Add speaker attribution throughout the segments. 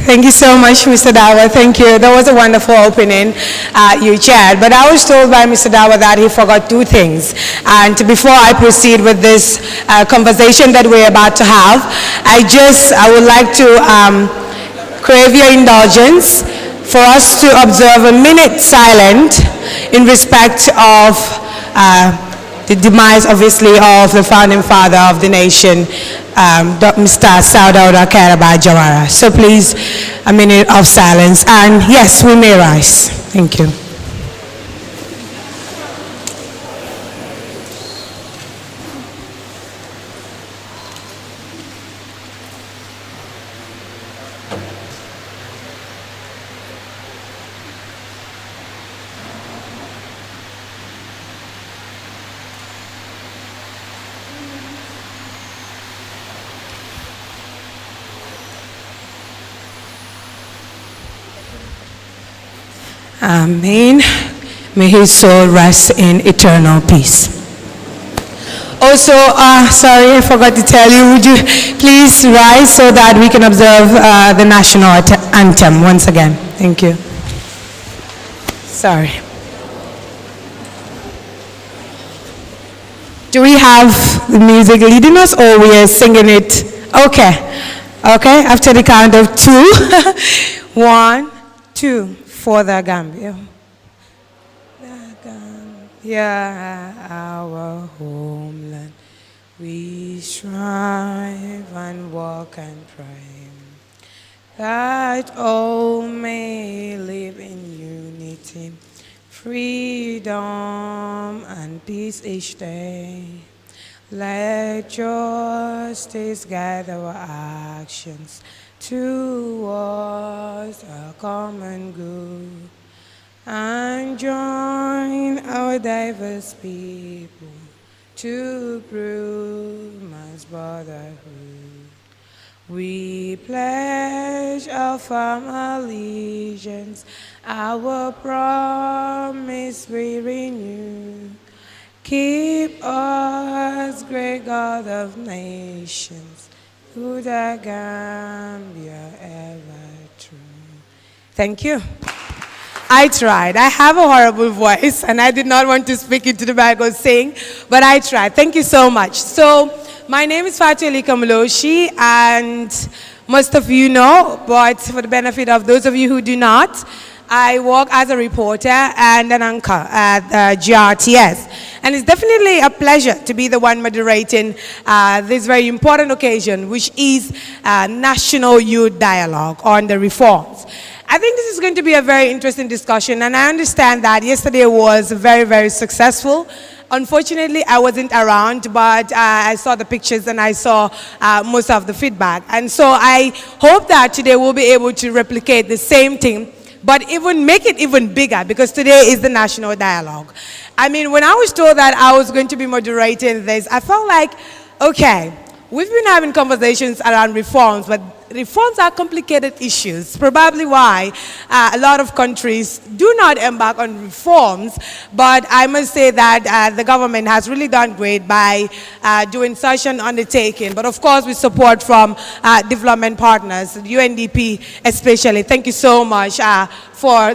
Speaker 1: Thank you so much, Mr. Dawa. Thank you. That was a wonderful opening you chaired. But I was told by Mr. Dawa that he forgot two things. And before I proceed with this conversation that we're about to have, I would like to crave your indulgence for us to observe a minute silent in respect of the demise, obviously, of the founding father of the nation, Mr. Saudaura Kairaba Jawara. So please, a minute of silence. And yes, we may rise. Thank you. Amen. May his soul rest in eternal peace. Also, sorry, I forgot to tell you, would you please rise so that we can observe the national anthem once again. Thank you. Sorry. Do we have the music leading us or we are singing it? Okay. Okay, after the count of 2. 1, 2. For the Gambia. The Gambia, our homeland, we strive and walk and pray that all may live in unity, freedom and peace each day. Let justice guide our actions towards a common good, and join our diverse people to prove mass brotherhood. We pledge our firm allegiance, our promise we renew. Keep us, great God of nations, to the Gambia ever true. Thank you. I tried. I have a horrible voice, and I did not want to speak into the mic or sing, but I tried. Thank you so much. So, my name is Fatu Ali Kamaloshi, and most of you know, but for the benefit of those of you who do not, I work as a reporter and an anchor at GRTS. And it's definitely a pleasure to be the one moderating this very important occasion, which is National Youth Dialogue on the reforms. I think this is going to be a very interesting discussion, and I understand that yesterday was very, very successful. Unfortunately, I wasn't around, but I saw the pictures and I saw most of the feedback. And so I hope that today we'll be able to replicate the same thing, but even make it even bigger, because today is the National Dialogue. I mean, when I was told that I was going to be moderating this, I felt like, okay, we've been having conversations around reforms, but reforms are complicated issues, probably why a lot of countries do not embark on reforms. But I must say that the government has really done great by doing such an undertaking. But of course, with support from development partners, UNDP especially. Thank you so much for,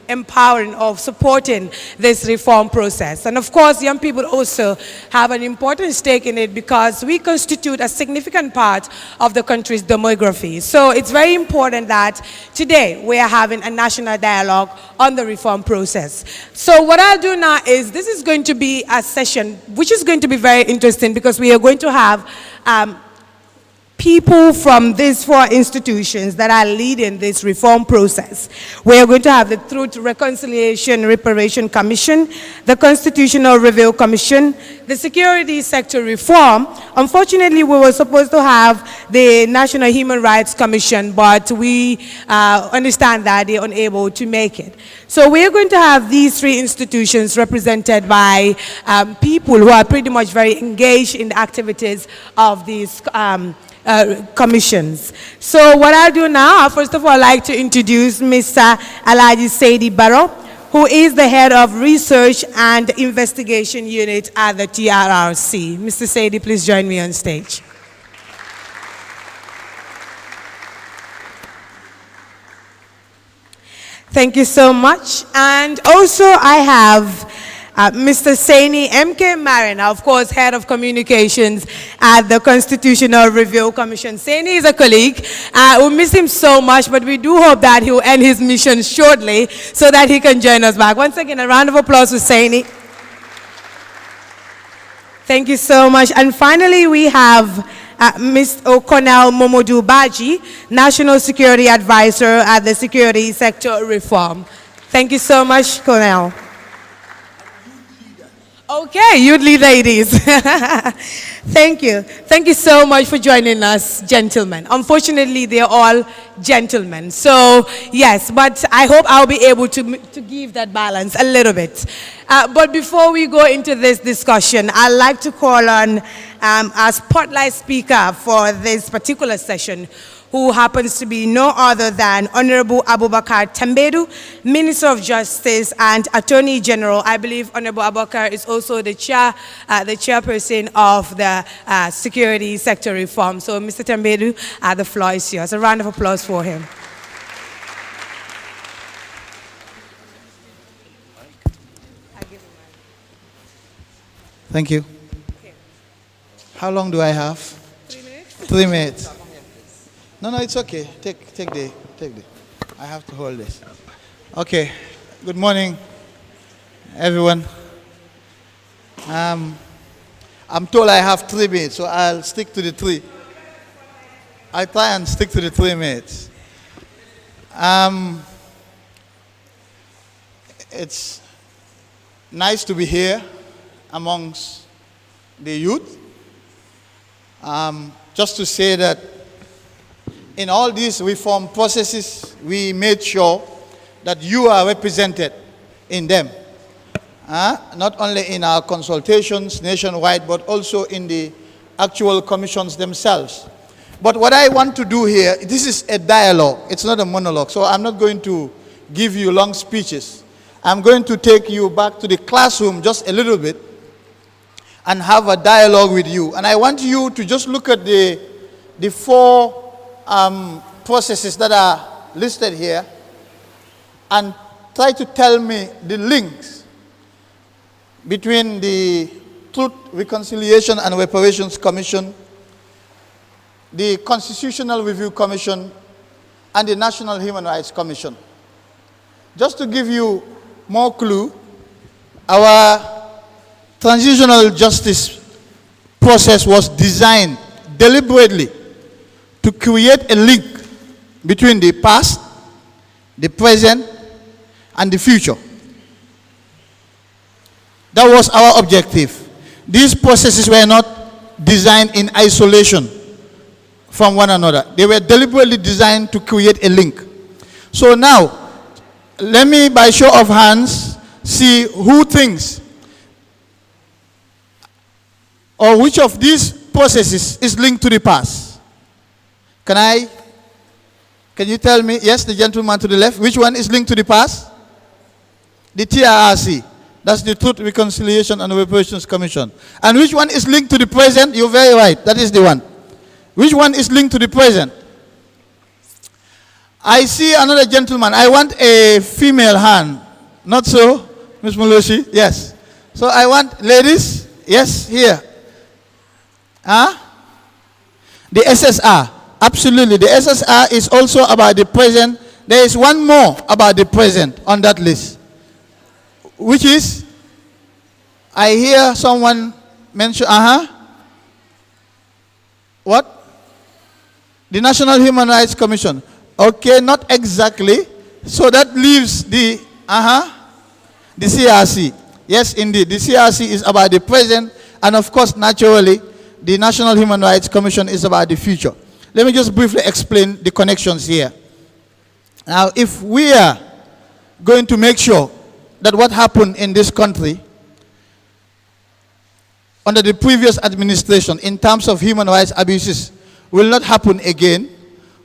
Speaker 1: empowering or supporting this reform process. And of course, young people also have an important stake in it, because we constitute a significant part of the country's demography. So it's very important that today we are having a national dialogue on the reform process. So what I'll do now is, this is going to be a session which is going to be very interesting, because we are going to have people from these 4 institutions that are leading this reform process. We are going to have the Truth, Reconciliation, Reparation Commission, the Constitutional Review Commission, the Security Sector Reform. Unfortunately, we were supposed to have the National Human Rights Commission, but we understand that they're unable to make it. So we are going to have these 3 institutions represented by people who are pretty much very engaged in the activities of these commissions. So what I'll do now, first of all, I'd like to introduce Mr. Alaji Saidi Barrow, who is the head of Research and Investigation Unit at the TRRC. Mr. Saidi, please join me on stage. Thank you so much. And also I have Mr. Saini M.K. Marina, of course, Head of Communications at the Constitutional Review Commission. Saini is a colleague. We miss him so much, but we do hope that he will end his mission shortly so that he can join us back. Once again, a round of applause for Saini. Thank you so much. And finally, we have Ms. O'Connell Momodu Baji, National Security Advisor at the Security Sector Reform. Thank you so much, Cornell. Okay, you'd lead ladies. Thank you. Thank you so much for joining us, gentlemen. Unfortunately, they're all gentlemen. So, yes, but I hope I'll be able to give that balance a little bit. But before we go into this discussion, I'd like to call on our spotlight speaker for this particular session, who happens to be no other than Honorable Abubakar Tambedu, Minister of Justice and Attorney General. I believe Honorable Abubakar is also the chairperson of the Security Sector Reform. So, Mr. Tambedu, the floor is yours. A round of applause for him.
Speaker 2: Thank you. Okay. How long do I have?
Speaker 1: 3 minutes.
Speaker 2: 3 minutes. No, it's okay. Take the. I have to hold this. Okay. Good morning, everyone. I'm told I have 3 minutes, so I'll stick to the 3. I try and stick to the 3 minutes. It's nice to be here amongst the youth. Just to say that in all these reform processes, we made sure that you are represented in them. Not only in our consultations nationwide, but also in the actual commissions themselves. But what I want to do here, this is a dialogue. It's not a monologue. So I'm not going to give you long speeches. I'm going to take you back to the classroom just a little bit and have a dialogue with you. And I want you to just look at the 4 processes that are listed here and try to tell me the links between the Truth, Reconciliation and Reparations Commission, the Constitutional Review Commission, and the National Human Rights Commission. Just to give you more clue, our transitional justice process was designed deliberately to create a link between the past, the present, and the future. That was our objective. These processes were not designed in isolation from one another. They were deliberately designed to create a link. So now, let me, by show of hands, see who thinks or which of these processes is linked to the past. Can you tell me? Yes, the gentleman to the left. Which one is linked to the past? The TRRC. That's the Truth, Reconciliation and Reparations Commission. And which one is linked to the present? You're very right. That is the one. Which one is linked to the present? I see another gentleman. I want a female hand. Not so, Ms. Mulushi? Yes. So I want ladies. Yes, here. The SSR. Absolutely. The SSR is also about the present. There is one more about the present on that list, which is, I hear someone mention, what? The National Human Rights Commission. Okay, not exactly. So that leaves the CRC. Yes, indeed. The CRC is about the present, and of course, naturally, the National Human Rights Commission is about the future. Let me just briefly explain the connections here. Now, if we are going to make sure that what happened in this country under the previous administration in terms of human rights abuses will not happen again,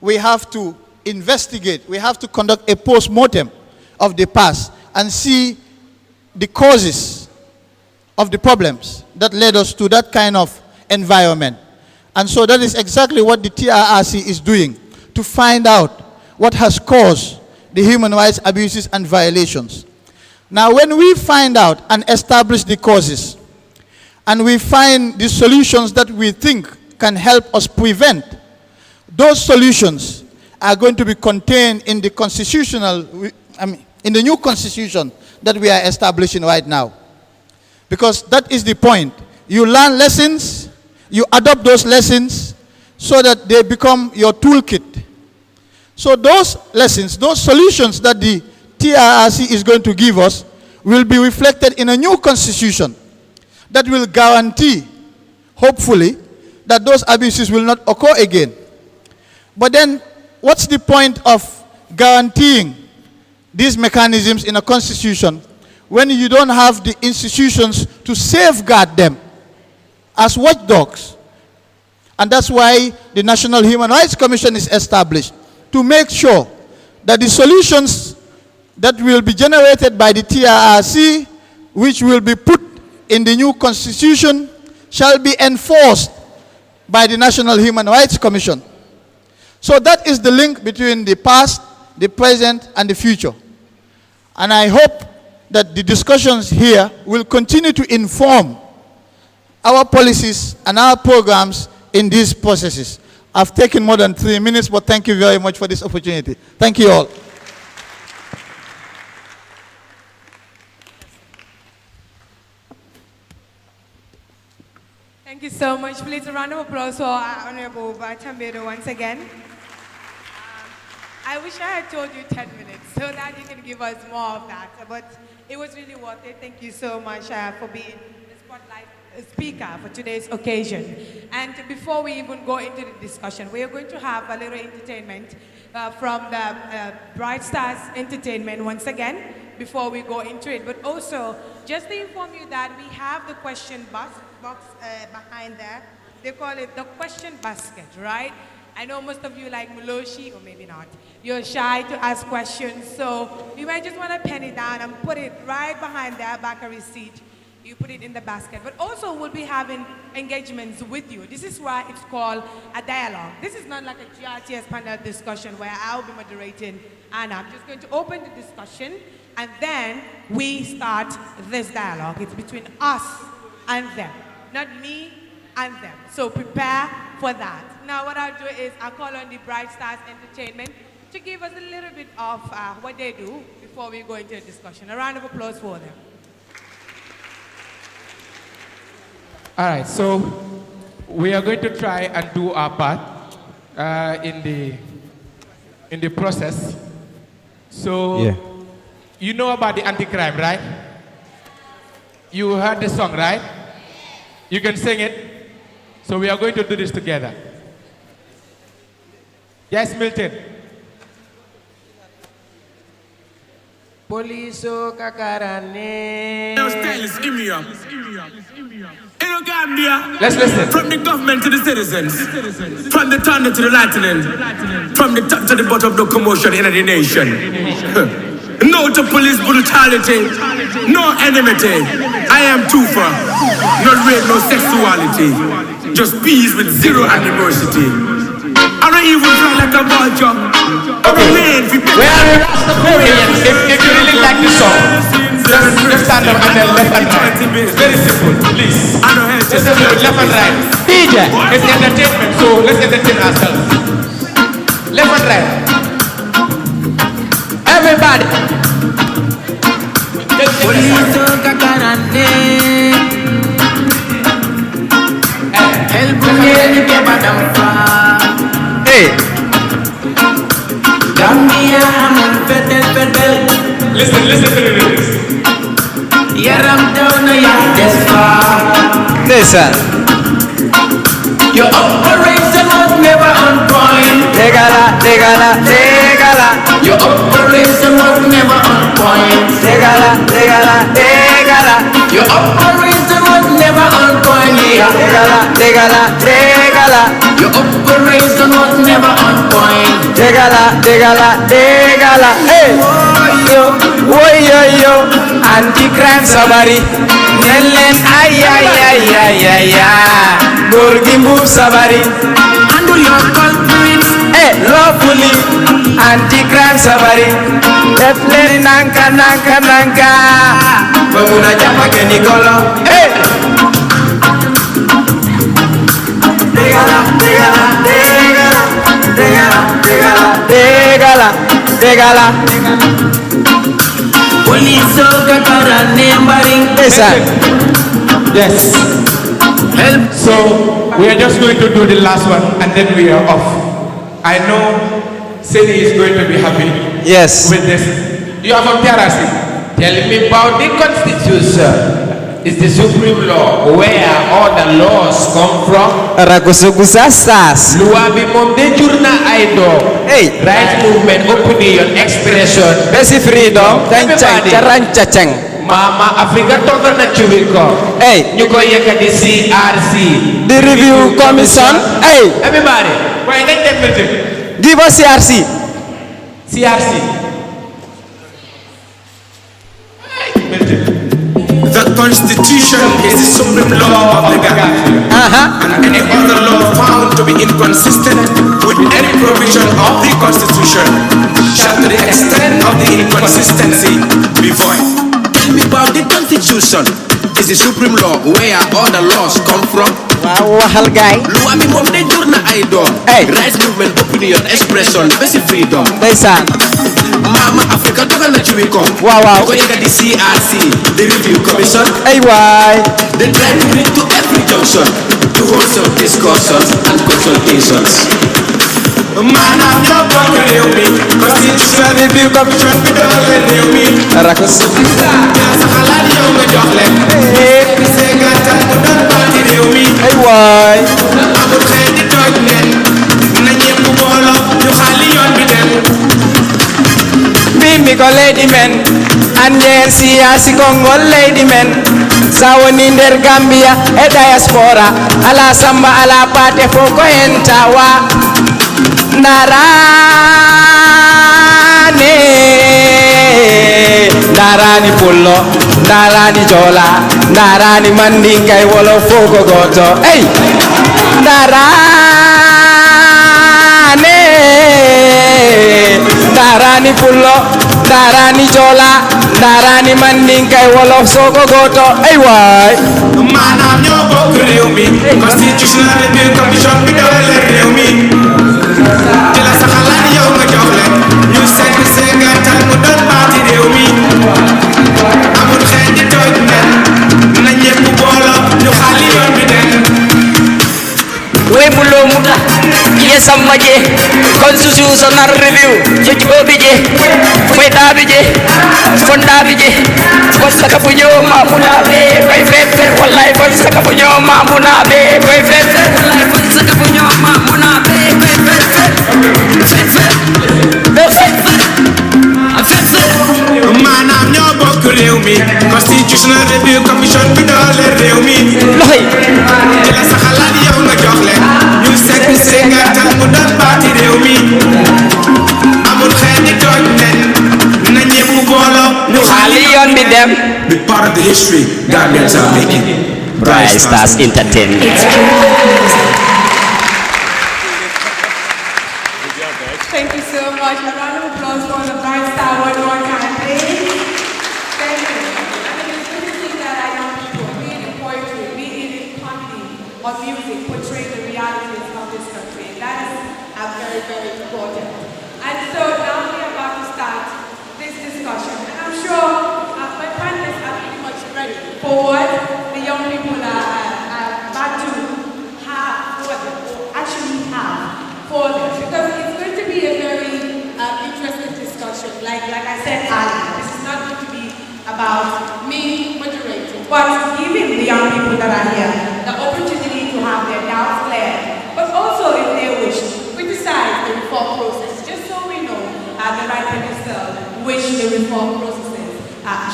Speaker 2: we have to investigate, we have to conduct a post-mortem of the past and see the causes of the problems that led us to that kind of environment. And so that is exactly what the TRRC is doing, to find out what has caused the human rights abuses and violations. Now, when we find out and establish the causes, and we find the solutions that we think can help us prevent, those solutions are going to be contained in the in the new constitution that we are establishing right now. Because that is the point. You learn lessons, you adopt those lessons so that they become your toolkit. So those lessons, those solutions that the TRRC is going to give us will be reflected in a new constitution that will guarantee, hopefully, that those abuses will not occur again. But then, what's the point of guaranteeing these mechanisms in a constitution when you don't have the institutions to safeguard them as watchdogs? And that's why the National Human Rights Commission is established, to make sure that the solutions that will be generated by the TRRC, which will be put in the new constitution, shall be enforced by the National Human Rights Commission. So that is the link between the past, the present, and the future. And I hope that the discussions here will continue to inform our policies and our programs in these processes. I've taken more than 3 minutes, but thank you very much for this opportunity. Thank you all.
Speaker 1: Thank you so much. Please, a round of applause for our Honorable Batambedo once again. I wish I had told you 10 minutes so that you can give us more of that. But it was really worth it. Thank you so much for being the spotlight speaker for today's occasion. And before we even go into the discussion, we are going to have a little entertainment from the Bright Stars Entertainment once again before we go into it. But also, just to inform you that we have the question box behind there. They call it the question basket, right? I know most of you like Muloshi, or maybe not. You're shy to ask questions, so you might just want to pen it down and put it right behind that back of receipt. You put it in the basket. But also, we'll be having engagements with you. This is why it's called a dialogue. This is not like a GRTS panel discussion where I'll be moderating, and I'm just going to open the discussion, and then we start this dialogue. It's between us and them, not me and them. So prepare for that. Now what I'll do is I'll call on the Bright Stars Entertainment to give us a little bit of what they do before we go into a discussion. A round of applause for them.
Speaker 3: All right, so we are going to try and do our part in the process. So
Speaker 4: yeah.
Speaker 3: You know about the anti-crime, right? You heard the song, right? You can sing it. So we are going to do this together. Yes, Milton.
Speaker 5: Poliso kakarane.
Speaker 6: In Gambia,
Speaker 3: Let's listen.
Speaker 6: from the government to the citizens, from the thunder to the lightning, from the top to the bottom of the commotion in the nation. No to police brutality, no enmity. I am Tufa, not rape, no sexuality, just peace with zero animosity. I don't even fly like a vulture.
Speaker 3: Where are the Rastafarians? If you really like this song, just stand up and then left and right. It's very simple, please. Just do it left and right. DJ, it's entertainment, so let's entertain ourselves. Left and right. Everybody.
Speaker 5: Poliso kakarane. El puñet que va a
Speaker 4: Hey.
Speaker 5: Gambia aman fetel.
Speaker 3: Listen to this.
Speaker 5: Yaram down ya desfa.
Speaker 4: Listen.
Speaker 5: Your operation was never on point.
Speaker 4: Tegala.
Speaker 5: Your operation was never on point.
Speaker 4: Tegala.
Speaker 5: Your operation was never on point.
Speaker 4: Tegala.
Speaker 5: Your operation was never on point.
Speaker 4: Tegala. Hey. Yo. Anti-crime sabari. Nellen ay. Gorgimbu sabari.
Speaker 5: Handle your culprits.
Speaker 4: lawfully anti-crime sabari def leen nanka nanka nanka ba mun a jàpp kenn kolo dégala dégala dégala dégala dégala
Speaker 5: Police kakara nembering.
Speaker 3: Yes.
Speaker 6: Help.
Speaker 3: So we are just going to do the last one and then we are off. I know Seni is going to be happy
Speaker 4: yes
Speaker 3: with this. You are from TRC.
Speaker 7: Tell me about the Constitution. It's the supreme law where all the laws come from.
Speaker 4: ragusa sas
Speaker 7: Loi bi mom de jurna ay do.
Speaker 4: hey
Speaker 7: Right movement, opinion, expression.
Speaker 4: basi freedom tancang caran cacang
Speaker 7: Mama Africa toga na chuwi ko.
Speaker 4: hey
Speaker 7: Ñu ko yëkkati CRC.
Speaker 4: the review commission hey
Speaker 7: Everybody.
Speaker 3: Why let them meeting?
Speaker 4: give us CRC
Speaker 7: CRC.
Speaker 6: The Constitution is the supreme law of the Gambia. And any other law found to be inconsistent with any provision of the Constitution shall, to the extent of the inconsistency, be void. Tell me about the Constitution. Is the supreme law where all the laws come from.
Speaker 4: waaw waxal gaay
Speaker 6: Loi bi moom de jur na ay doom.
Speaker 4: Hey.
Speaker 6: Rights movement, opinion, expression, basic freedom.
Speaker 4: ndeysaan
Speaker 6: Mama Africa dogal na ci wi ko.
Speaker 4: Waaw, waaw.
Speaker 6: Ko yëkkati CRC, the review commission.
Speaker 4: ay waay
Speaker 6: They try to bring to every junction to hold some discussions and consultations. Maanaam ñoo bokk réew mi, constitution review commission bi doole réew mi.
Speaker 4: rakus
Speaker 6: Yaa sa xalaat yow nga jox leen. Seen gàttal mu doon parti réew mi.
Speaker 4: ay waay
Speaker 6: Amul xëy di tooj nen. Na ñépp booloo ñu xaali yoon bi dem.
Speaker 4: Mimi ko lady men Anyer siyasi Kongol lady men Sawoni nder Gambia e diaspora Ala samba ala pate foko entawa Narane Narani pullo Narani jola Narani mandinka e wolo foko goto Hey Narane Darani pullo darani jola darani mandinka e wolof soko goto ay waay
Speaker 6: Maanaam ñoo bokk réew mi. Constitution review commission bi doole réew mi. Di la sa xalaat yow nga jox leen. Ñu seet seen gàttal mu doon parti réew mi. Amul xeet di tooj nen. Na ñépp booloo ñu xaali yoon bi dem.
Speaker 4: webulo muta ye sammaje constitutional review jeji obije faydaabije fondaaɓije kon saka fu ñooma munaɓe koye fefe wallahi kon saka fu ñooma munaɓe koye fefe wallahi kon saka fu ñooma munaɓe koye fefe
Speaker 6: Maanaam ñoo bokk réew mi. Constitutional review commission bi doole réew mi.
Speaker 4: loxoy
Speaker 6: Di la sa xalaat yow nga jox leen. Ñu seet seen gàttal mu doon parti réew mi. Amul xeet di tooj nen. Na ñépp booloo ñu xaali
Speaker 4: ali yoon bi dem
Speaker 6: Be part of the history Gambians are making. Bright Stars
Speaker 4: Entertainment
Speaker 1: Thank you so much. A round of applause for the Bright Star one more time, please. Thank you. I mean, it's good to see that our young people, be it in poetry, be it in comedy or music, portray the realities of this country. That is very, very important. And so now we are about to start this discussion. And I'm sure my panelists are pretty much ready for what the young people are about to have for them, or actually have for them. Because it's going to be a very interesting discussion. Like I said earlier, this is not going to be about me moderating, but giving the young people that are here the opportunity to have their doubts cleared, but also, if they wish, criticize the reform process, just so we know the right pedestal which the reform processes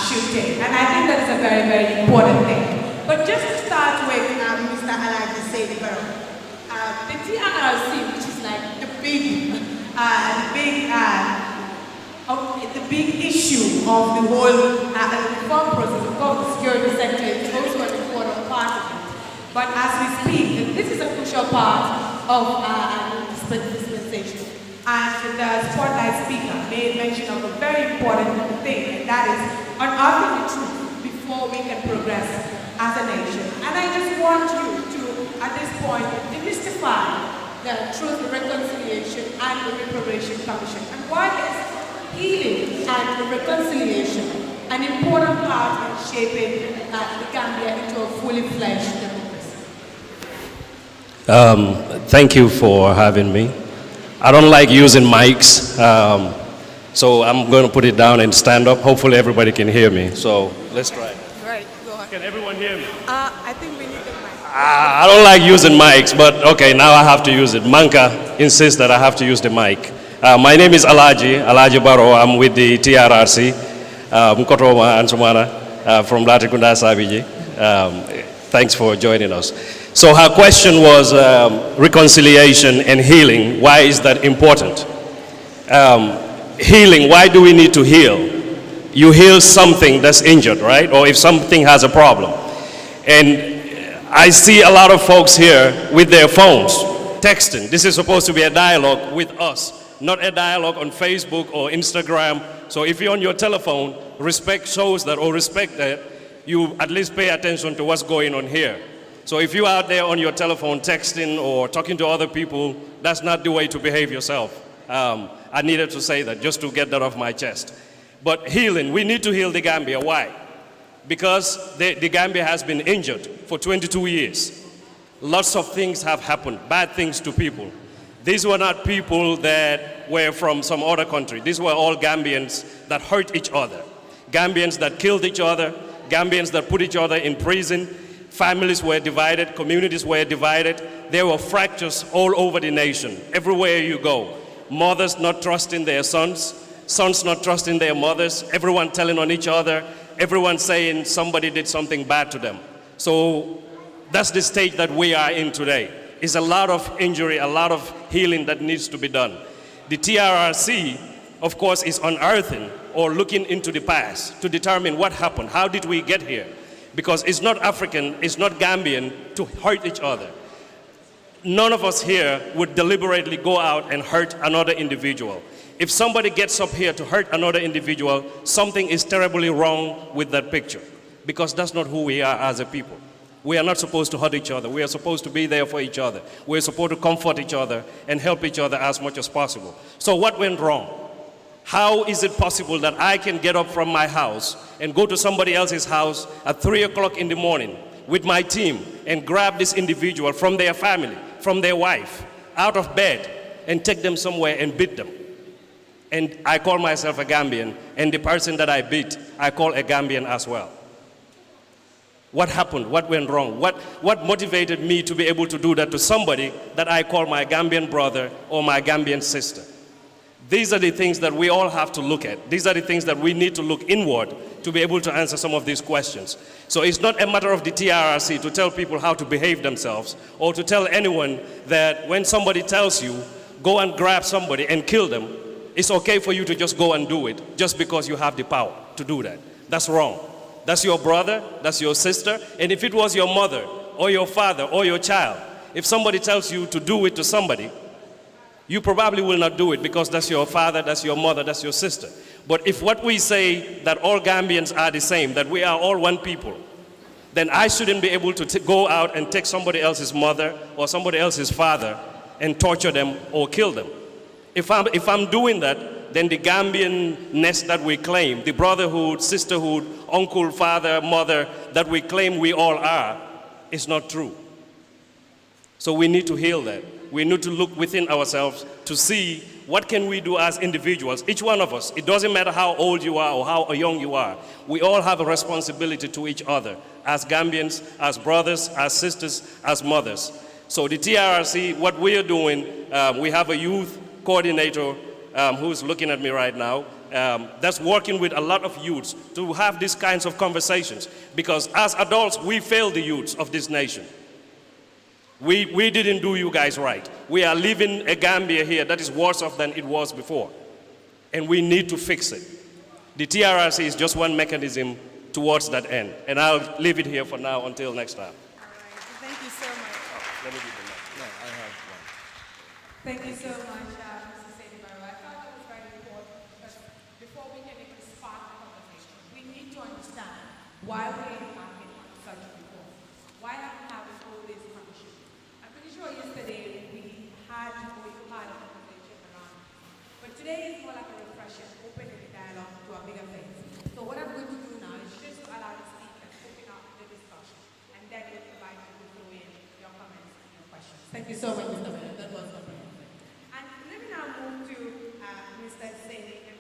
Speaker 1: should take. And I think that's a very, very important thing. But just to start with Mr. Alaji Saidibaro, the TRRC, which is like the big issue of the whole reform process. Of course, the security sector is also an important part of it. But as we speak, this is a crucial part of this dispensation.
Speaker 8: And the spotlight speaker made mention of a very important thing, and that is unearthing the truth before we can progress as a nation. And I just want you to, at this point, demystify the Truth, Reconciliation, and the Reparation Commission. And why is healing and reconciliation an important part in shaping the Gambia into a fully fledged democracy?
Speaker 9: Thank you for having me. I don't like using mics, so I'm going to put it down and stand up. Hopefully everybody can hear me. So let's try.
Speaker 1: Right, go on.
Speaker 9: Can everyone hear me?
Speaker 1: I think we need the mic.
Speaker 9: I don't like using mics, but okay, now I have to use it. Manka insists that I have to use the mic. My name is Alaji Baro. I'm with the TRRC, Mkotoma and Sumana from Latikunda Sabiji. Thanks for joining us. So her question was reconciliation and healing. Why is that important? Healing, why do we need to heal? You heal something that's injured, right? Or if something has a problem. And I see a lot of folks here with their phones, texting. This is supposed to be a dialogue with us, not a dialogue on Facebook or Instagram. So if you're on your telephone, respect shows that, or respect that, you at least pay attention to what's going on here. So if you're out there on your telephone texting or talking to other people, that's not the way to behave yourself. I needed to say that just to get that off my chest. But healing, we need to heal the Gambia. Why? Because the Gambia has been injured for 22 years. Lots of things have happened, bad things to people. These were not people that were from some other country. These were all Gambians that hurt each other. Gambians that killed each other, Gambians that put each other in prison. Families were divided, communities were divided. There were fractures all over the nation, everywhere you go. Mothers not trusting their sons, sons not trusting their mothers, everyone telling on each other, everyone saying somebody did something bad to them. So that's the stage that we are in today. It's a lot of injury, a lot of healing that needs to be done. The TRRC, of course, is unearthing or looking into the past to determine what happened. How did we get here? Because it's not African, it's not Gambian to hurt each other. None of us here would deliberately go out and hurt another individual. If somebody gets up here to hurt another individual, something is terribly wrong with that picture, because that's not who we are as a people. We are not supposed to hurt each other. We are supposed to be there for each other. We are supposed to comfort each other and help each other as much as possible. So what went wrong? How is it possible that I can get up from my house and go to somebody else's house at 3 o'clock in the morning with my team and grab this individual from their family, from their wife, out of bed, and take them somewhere and beat them? And I call myself a Gambian, and the person that I beat, I call a Gambian as well. What happened? What went wrong? What motivated me to be able to do that to somebody that I call my Gambian brother or my Gambian sister? These are the things that we all have to look at. These are the things that we need to look inward to be able to answer some of these questions. So it's not a matter of the TRRC to tell people how to behave themselves, or to tell anyone that when somebody tells you, go and grab somebody and kill them, it's okay for you to just go and do it just because you have the power to do that. That's wrong. That's your brother, that's your sister, and if it was your mother or your father or your child, if somebody tells you to do it to somebody, you probably will not do it because that's your father, that's your mother, that's your sister. But if what we say that all Gambians are the same, that we are all one people, then I shouldn't be able to go out and take somebody else's mother or somebody else's father and torture them or kill them. If I'm doing that, then the Gambian-ness that we claim, the brotherhood, sisterhood, uncle, father, mother, that we claim we all are, is not true. So we need to heal that. We need to look within ourselves to see what can we do as individuals. Each one of us, it doesn't matter how old you are or how young you are, we all have a responsibility to each other as Gambians, as brothers, as sisters, as mothers. So the TRRC, what we are doing, we have a youth coordinator who's looking at me right now, that's working with a lot of youths to have these kinds of conversations. Because as adults, we fail the youths of this nation. We didn't do you guys right. We are living a Gambia here that is worse off than it was before. And we need to fix it. The TRRC is just one mechanism towards that end. And I'll leave it here for now until next time.
Speaker 1: All right. Thank you so much.
Speaker 9: Let me give the mic.
Speaker 1: Thank you so much, Mr. Sadie.
Speaker 8: why we're embarking on such reform. Why are we having all this commission? I'm pretty sure yesterday we had, or you had a conversation around, but today is more like a refresher, opening the dialogue to a bigger phase. So what I'm going to do now is just to allow the speakers to open up the discussion, and then we'll invite you to throw in your comments and your questions. Thank you so much, Mr. Mayor. That was comprehensive. And let me now move to Mr. Sene and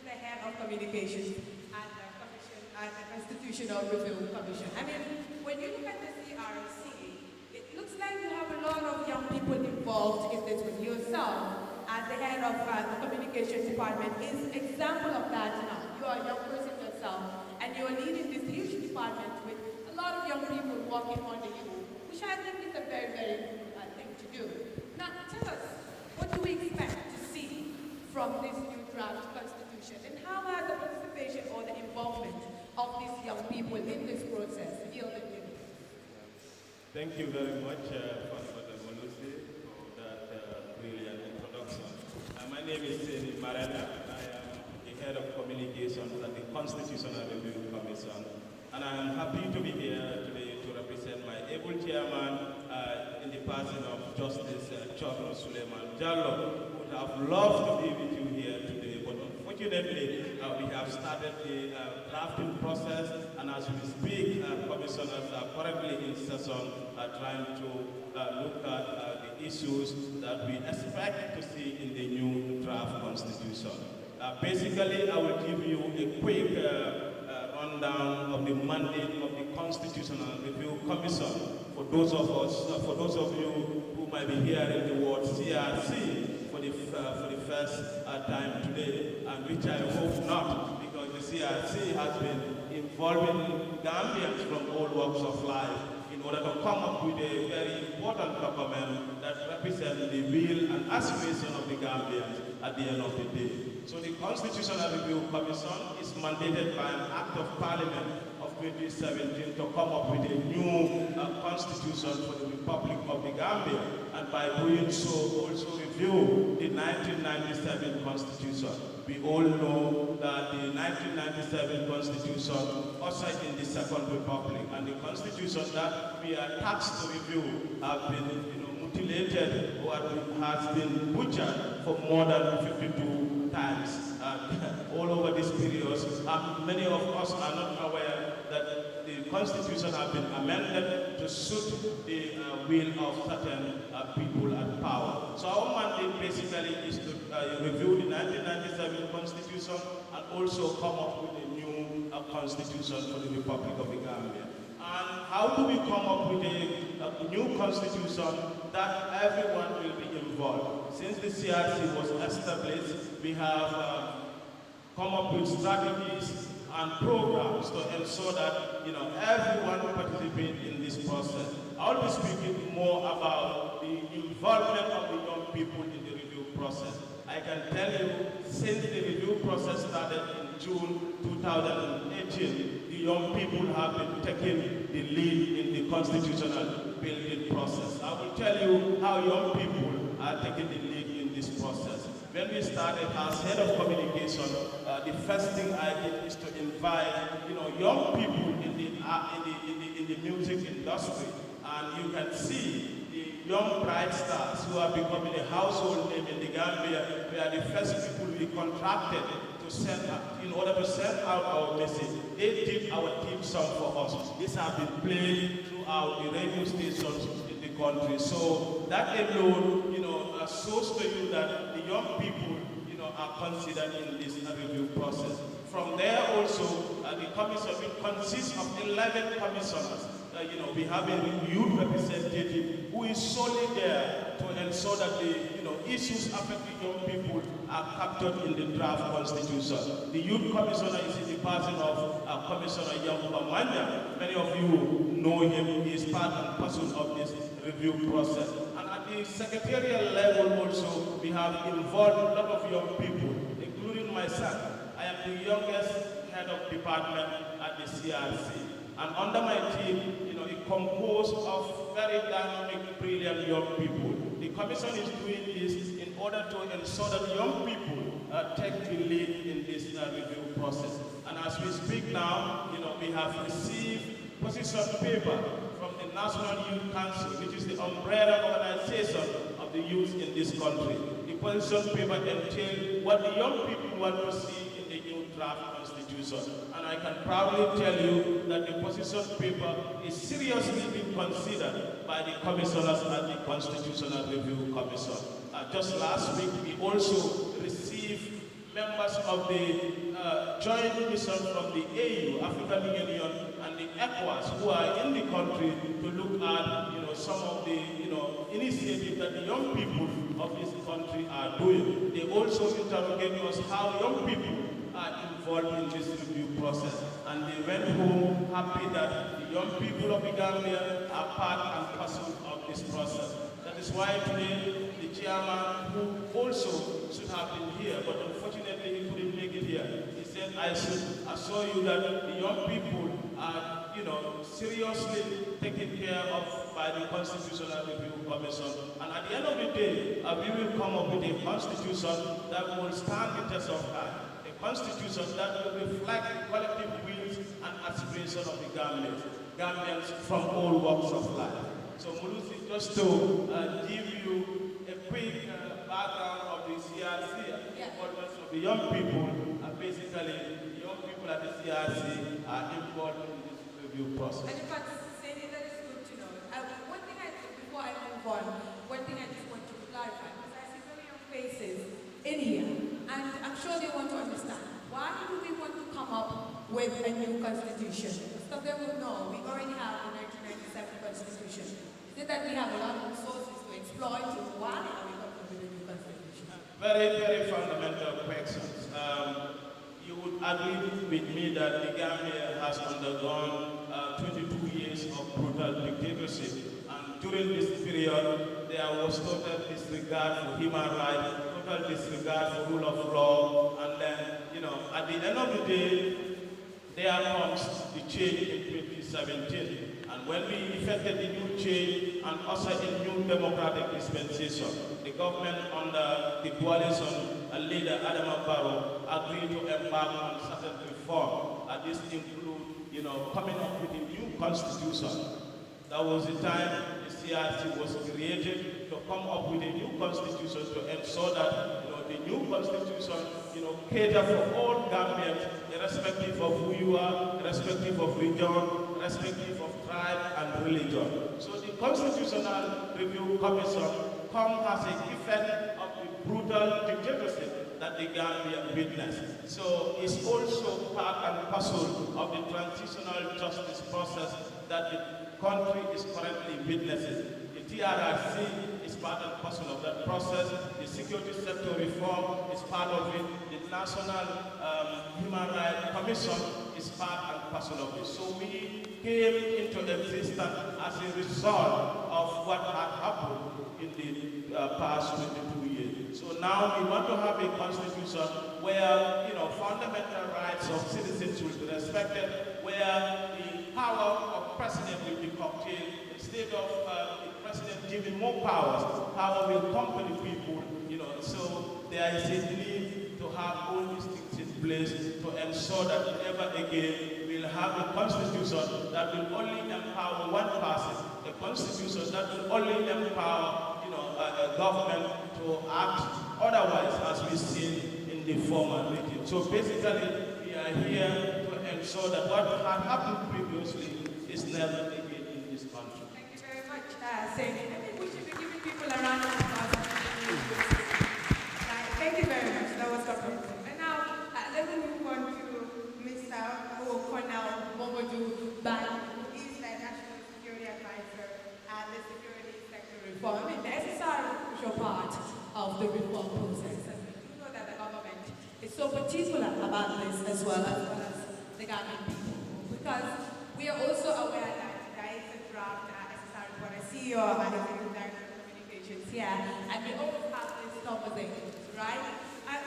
Speaker 8: the head of communications at the Commission, at the Constitutional Review Commission. I mean, when you look at the CRC, it looks like you have a lot of young people involved in this with yourself. As the head of the communications department is example of that now. You are a young person yourself, and you are leading this huge department with a lot of young people working under you, which I think is a very, very good thing to do. Now, tell us, what do we expect to see from this new draft constitution, and how has the participation or the involvement of these young people in this process yielded you?
Speaker 10: Thank you very much, Father Malusi, for that brilliant introduction. My name is Seni Marena. I am the head of communications at the Constitutional Review Commission, and I am happy to be here today to represent my able chairman in the person of Justice Chokro Suleiman Jallo. Would have loved to be with you here today, but unfortunately we have started the drafting process, and as we speak, commissioners are currently in session trying to look at the issues that we expect to see in the new draft constitution. Basically, I will give you a quick rundown of the mandate of the Constitutional Review Commission. For those of us, for those of you who might be hearing the word CRC for the first time today, and which I hope not, because the CRC has been involving Gambians from all walks of life in order to come up with a very important document that represents the will and aspiration of the Gambians at the end of the day. So the Constitutional Review Commission is mandated by an Act of Parliament of 2017 to come up with a new constitution for the Republic of the Gambia, and by doing so also review the 1997 Constitution. We all know that the 1997 Constitution ushered in the Second Republic, and the Constitution that we are tasked to review have been mutilated or has been butchered for more than 52 times all over this period. Many of us are not aware that the Constitution has been amended to suit the will of certain people at power. So our mandate basically is to review the 1997 Constitution and also come up with a new Constitution for the Republic of the Gambia. And how do we come up with a new constitution that everyone will be involved? Since the CRC was established, we have come up with strategies and programs to ensure that everyone participates in this process. I'll be speaking more about the involvement of the young people in the review process. I can tell you, since the review process started in June 2018, the young people have been taking the lead in the constitutional building process. I will tell you how young people are taking the lead in this process. When we started as head of communication, the first thing I did is to invite young people in the music industry, and you can see the young bright stars who are becoming a household name in the Gambia. We are the first people we contracted to send in order to send out our message. They did our theme song for us. This has been played throughout the radio stations in the country. So that alone, shows to you that the young people, are considered in this review process. From there also, the commission consists of 11 commissioners. We have a youth representative who is solely there to ensure that the issues affecting young people are captured in the draft constitution. The youth commissioner is in the person of Commissioner Yankuba Manya. Many of you know him. He is part and parcel of this review process. And at the secretarial level also, we have involved a lot of young people, including myself. I am the youngest head of department at the CRC. And under my team, it composed of very dynamic, brilliant young people. The commission is doing this in order to ensure that young people take the lead in this review process. And as we speak now, we have received position paper from the National Youth Council, which is the umbrella organization of the youth in this country. The position paper entails what the young people want to see in the new draft constitution. And I can proudly tell you that the position paper is seriously being considered by the commissioners at the Constitutional Review Commission. Just last week, we also received members of the joint mission from the AU, African Union, and the ECOWAS, who are in the country to look at, some of the, initiatives that the young people of this country are doing. They also interrogate us how young people are involved in this review process. And they went home happy that the young people of the Gambia are part and parcel of this process. That is why today the chairman, who also should have been here, but unfortunately he couldn't make it here, he said, I should assure you that the young people are, seriously taken care of by the Constitutional Review Commission. And at the end of the day, we will come up with a constitution that will stand the test of time. A constitution that will reflect the collective wills and aspirations of the Gambians from all walks of life. So Mulusi, just to give you a quick background of the CRC, involvement of the young people, basically the young people at the CRC are involved in this review process.
Speaker 8: And in fact, that is good to know. One thing before I move on, one thing I just want to clarify, because I see very young faces in here, and I'm sure they want to understand, why do we want to come up with a new constitution? Most of them will know, we already have the 1997 constitution. Is it that we have a lot of resources to exploit, or why are we coming up with a new constitution?
Speaker 10: Very, very fundamental questions. You would agree with me that the Gambia has undergone 22 years of brutal dictatorship, and during this period there was total disregard for human rights, total disregard for rule of law, and then, at the end of the day, there comes the change in 2017. And when we effected the new change and ushered in new democratic dispensation, the government under the coalition leader Adama Barrow agreed to embark on certain reform. This include, coming up with a new constitution. That was the time the CRC was created to come up with a new constitution to ensure that, the new constitution, cater for all Gambians, irrespective of who you are, irrespective of region, irrespective of tribe and religion. So the Constitutional Review Commission comes as an effect of the brutal dictatorship that the Gambia witnessed. So it's also part and parcel of the transitional justice process that the country is currently witnessing. The TRRC is part and parcel of that process. The security sector reform is part of it. The National Human Rights Commission is part and parcel of it. So we came into existence as a result of what had happened in the past 22 years. So now we want to have a constitution where, fundamental rights of citizens will be respected, where the power of president will be curtailed. Instead of the president giving more powers, power will come to the people, so there is a need to have all these things in place to ensure that never again we'll have a constitution that will only empower one person, a constitution that will only empower, a government to act otherwise, as we see in the former meeting. So basically, we are here to ensure that what had happened previously is never again in this country.
Speaker 8: Thank you very much, Sani. I think we should be giving people a round of applause. Thank you very much. That was comprehensive. And now, let me move on to Mr. Cornell Momodu Ban, who is the National Security Advisor and the Security Sector Reform. And the SSR is a crucial part of the reform process. And we do know that the government is so particular about this as well as the Gambian people. Because we are also aware that there is a draft SSR report. I see your Executive Director of Communications here, and we always have these conversations, right? And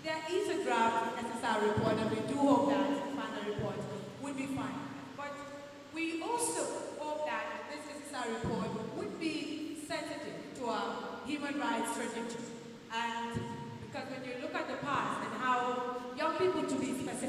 Speaker 8: there is a draft SSR report, and we do hope that the final report would be fine. But we also hope that this SSR report would be sensitive to our human rights trajectory. And because when you look at the past and how young people, to be specific,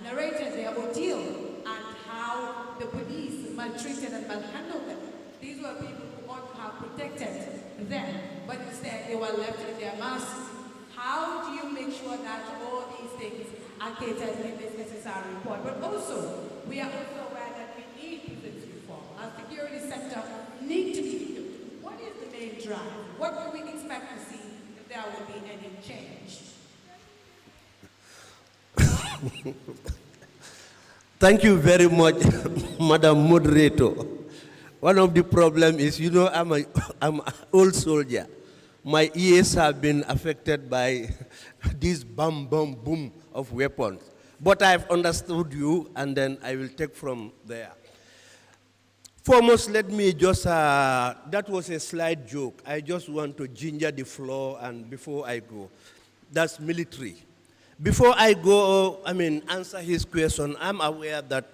Speaker 8: narrated their ordeal and how the police maltreated and malhandled them. These were people who ought to have protected them, but instead they were left with their masses. How do you make sure that all these things are catered in this necessary report? But also, we are also aware that we need business reform. Our security sector needs to be reviewed. What is the main drive? What do we expect to see if there will be any change?
Speaker 11: Thank you very much, Madam Moderator. One of the problems is, you know, I'm an old soldier. My ears have been affected by this bam, bam, boom of weapons. But I've understood you, and then I will take from there. Foremost, let me just, that was a slight joke. I just want to ginger the floor, and before I go, that's military. Before I go, answer his question, I'm aware that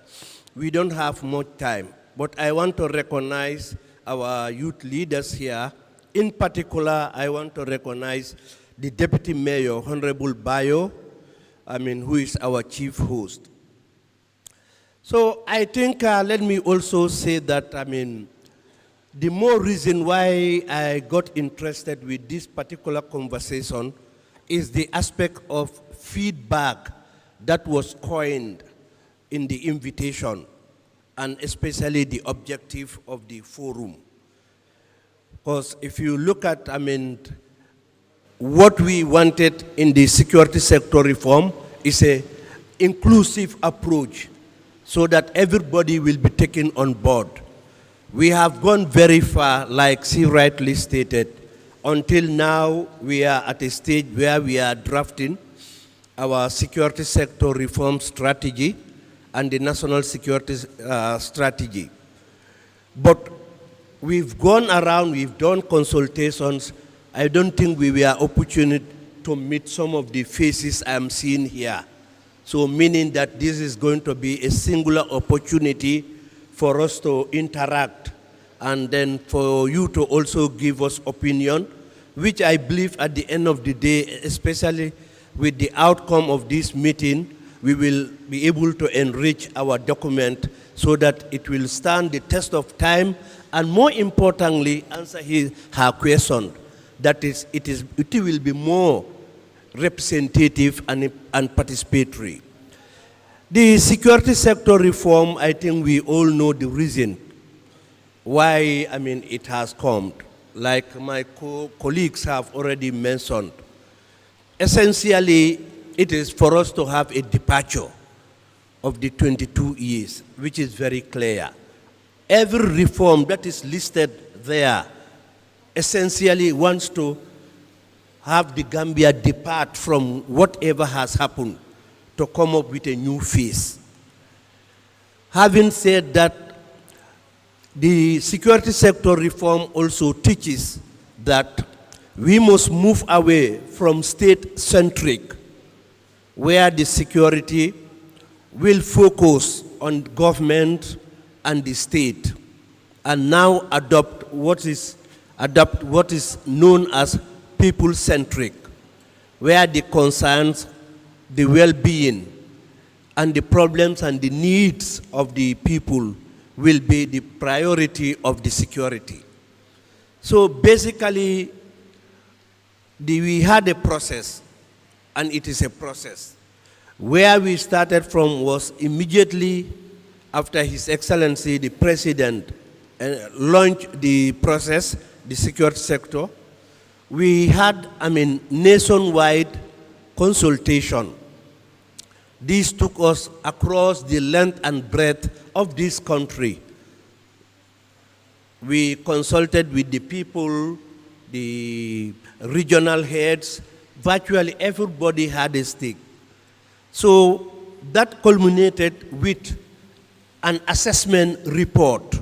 Speaker 11: we don't have much time, but I want to recognize our youth leaders here. In particular, I want to recognize the Deputy Mayor, Honorable Bayo, who is our chief host. So I think, let me also say that, the more reason why I got interested with this particular conversation is the aspect of feedback that was coined in the invitation, and especially the objective of the forum. Because if you look at, what we wanted in the security sector reform is an inclusive approach so that everybody will be taken on board. We have gone very far, like she rightly stated. Until now, we are at a stage where we are drafting our security sector reform strategy and the national security strategy. But we've gone around, we've done consultations. I don't think we were opportunity to meet some of the faces I'm seeing here. So meaning that this is going to be a singular opportunity for us to interact, and then for you to also give us opinion, which I believe at the end of the day, especially with the outcome of this meeting, we will be able to enrich our document so that it will stand the test of time, and more importantly, answer her question, that is, it will be more representative and participatory. The security sector reform, I think we all know the reason why, it has come. Like my colleagues have already mentioned. Essentially, it is for us to have a departure of the 22 years, which is very clear. Every reform that is listed there essentially wants to have the Gambia depart from whatever has happened to come up with a new face. Having said that, the security sector reform also teaches that we must move away from state-centric, where the security will focus on government and the state, and now adopt what is known as people-centric, where the concerns, the well-being, and the problems and the needs of the people will be the priority of the security. So basically, we had a process, and it is a process. Where we started from was immediately after His Excellency, the President, launched the process, the security sector. We had, nationwide consultation. This took us across the length and breadth of this country. We consulted with the people, the regional heads, virtually everybody had a stake. So that culminated with an assessment report.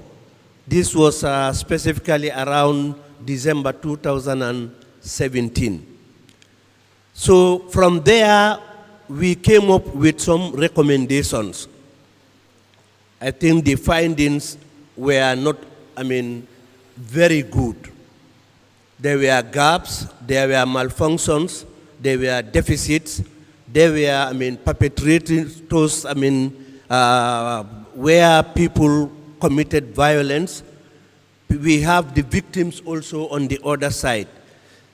Speaker 11: This was specifically around December 2017. So from there, we came up with some recommendations. I think the findings were not, very good. There were gaps, there were malfunctions, there were deficits, They were, I mean, perpetrators, I mean, where people committed violence. We have the victims also on the other side.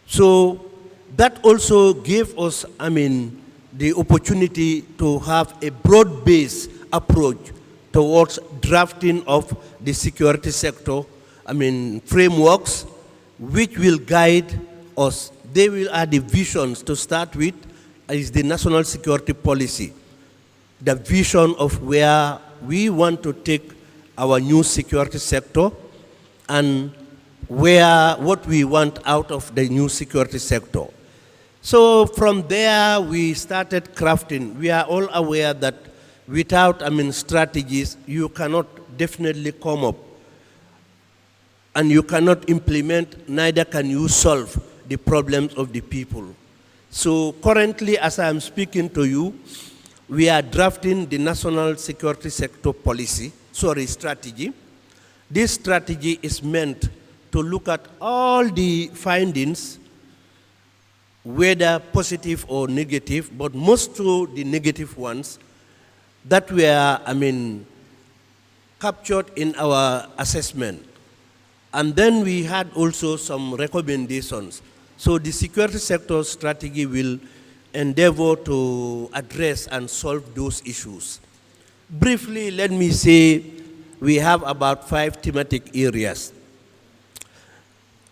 Speaker 11: So that also gave us, I mean, the opportunity to have a broad-based approach towards drafting of the security sector, I mean, frameworks which will guide us. They will add the visions to start with, is the national security policy, the vision of where we want to take our new security sector and what we want out of the new security sector. So from there, we started crafting. We are all aware that without, I mean, strategies, you cannot definitely come up and you cannot implement, neither can you solve the problems of the people. So currently, as I am speaking to you, we are drafting the national security sector strategy. This strategy is meant to look at all the findings, whether positive or negative, but most of the negative ones that were, I mean, captured in our assessment. And then we had also some recommendations. So the security sector strategy will endeavor to address and solve those issues. Briefly, let me say we have about 5 thematic areas.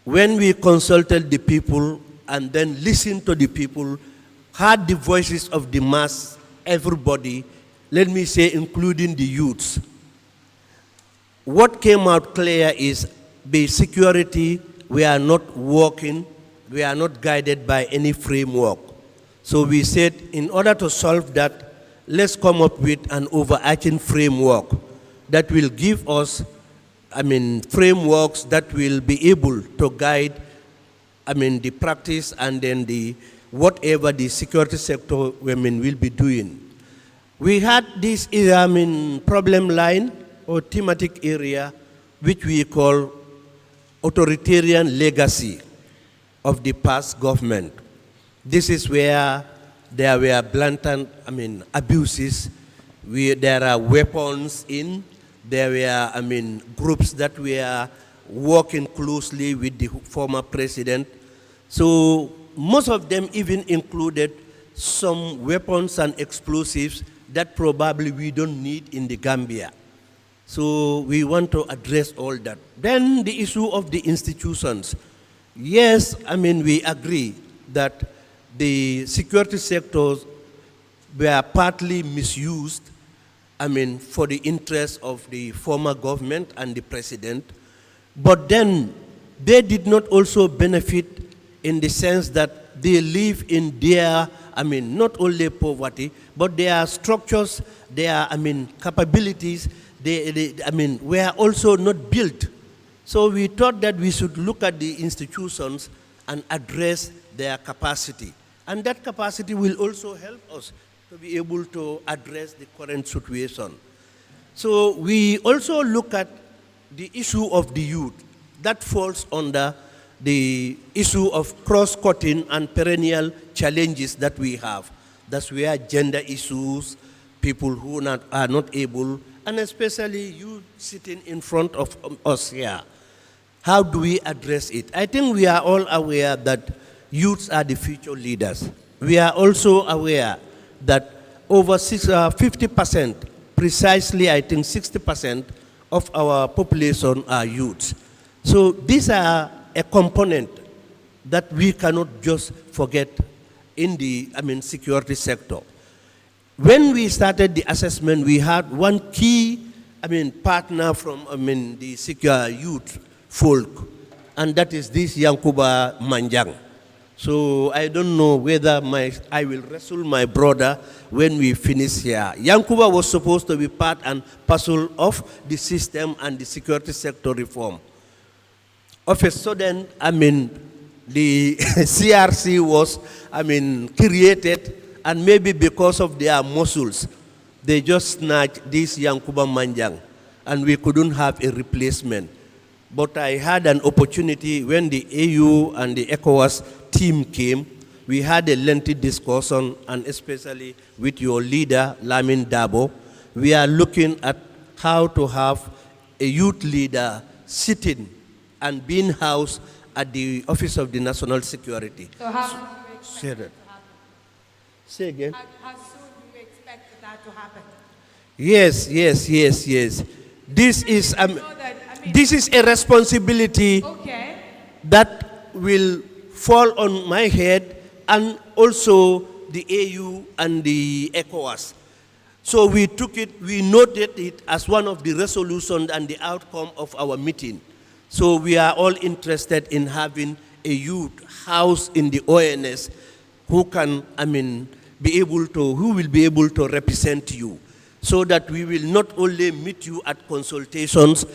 Speaker 11: When we consulted the people and then listened to the people, heard the voices of the mass, everybody, let me say including the youths, what came out clear is the security, we are not working, we are not guided by any framework. So we said, in order to solve that, let's come up with an overarching framework that will give us, I mean, frameworks that will be able to guide, I mean, the practice and then the whatever the security sector women will be doing. We had this, I mean, problem line or thematic area which we call authoritarian legacy of the past government. This is where there were blatant, I mean, abuses. There are weapons in. There were, I mean, groups that were working closely with the former president. So most of them even included some weapons and explosives that probably we don't need in the Gambia. So we want to address all that. Then the issue of the institutions. Yes, I mean, we agree that the security sectors were partly misused, I mean, for the interests of the former government and the president. But then they did not also benefit in the sense that they live in their, I mean, not only poverty, but their structures, their, I mean, capabilities, I mean, were also not built. So we thought that we should look at the institutions and address their capacity. And that capacity will also help us to be able to address the current situation. So we also look at the issue of the youth. That falls under the issue of cross-cutting and perennial challenges that we have. That's where gender issues, people who are not able, and especially you sitting in front of us here. How do we address it? I think we are all aware that youths are the future leaders. We are also aware that over 50%, precisely I think 60% of our population are youths. So these are a component that we cannot just forget in the, I mean, security sector. When we started the assessment, we had one key, I mean, partner from, I mean, the secure youth folk, and that is this Yankuba Manjang. So I don't know whether I will wrestle my brother when we finish here. Yankuba was supposed to be part and parcel of the system and the security sector reform. Of a sudden, I mean, the CRC was, I mean, created, and maybe because of their muscles, they just snatched this Yankuba Manjang, and we couldn't have a replacement. But I had an opportunity when the AU and the ECOWAS team came we had a lengthy discussion, and especially with your leader, Lamin Dabo, we are looking at how to have a youth leader sitting and being housed at the Office of the National Security.
Speaker 8: So how soon do you expect that to happen?
Speaker 11: Say again.
Speaker 8: How soon do you expect that to happen?
Speaker 11: Yes. This is this is a responsibility that will fall on my head, and also the AU and the ECOWAS. So we took it, we noted it as one of the resolutions and the outcome of our meeting. So we are all interested in having a youth house in the ONS who can, who will be able to represent you, so that we will not only meet you at consultations,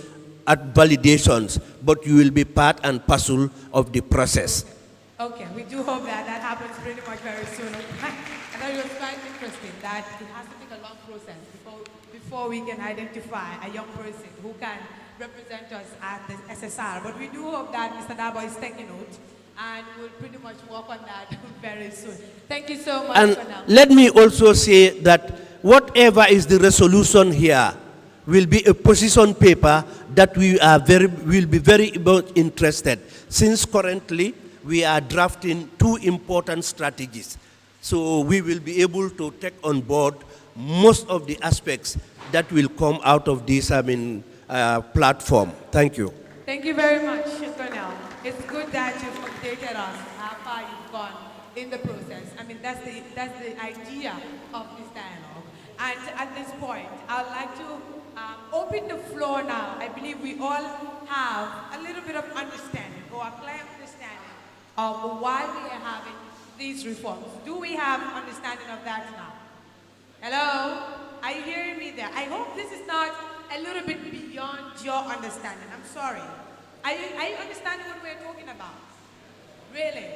Speaker 11: at validations, but you will be part and parcel of the process.
Speaker 8: Okay, we do hope that that happens pretty much very soon. I thought it was quite interesting that it has to take a long process before we can identify a young person who can represent us at the SSR. But we do hope that Mr. Dabo is taking note, and we'll pretty much work on that very soon. Thank you so much for now.
Speaker 11: Let me also say that whatever is the resolution here will be a position paper that will be very interested, since currently we are drafting 2 important strategies. So we will be able to take on board most of the aspects that will come out of this platform. Thank you.
Speaker 8: Thank you very much, Colonel. It's good that you've updated us how far you've gone in the process. That's the idea of this dialogue. And at this point, I'd like to open the floor now. I believe we all have a little bit of understanding, or a clear understanding of why we are having these reforms. Do we have understanding of that now? Hello? Are you hearing me there? I hope this is not a little bit beyond your understanding. I'm sorry. Are you understanding what we're talking about? Really?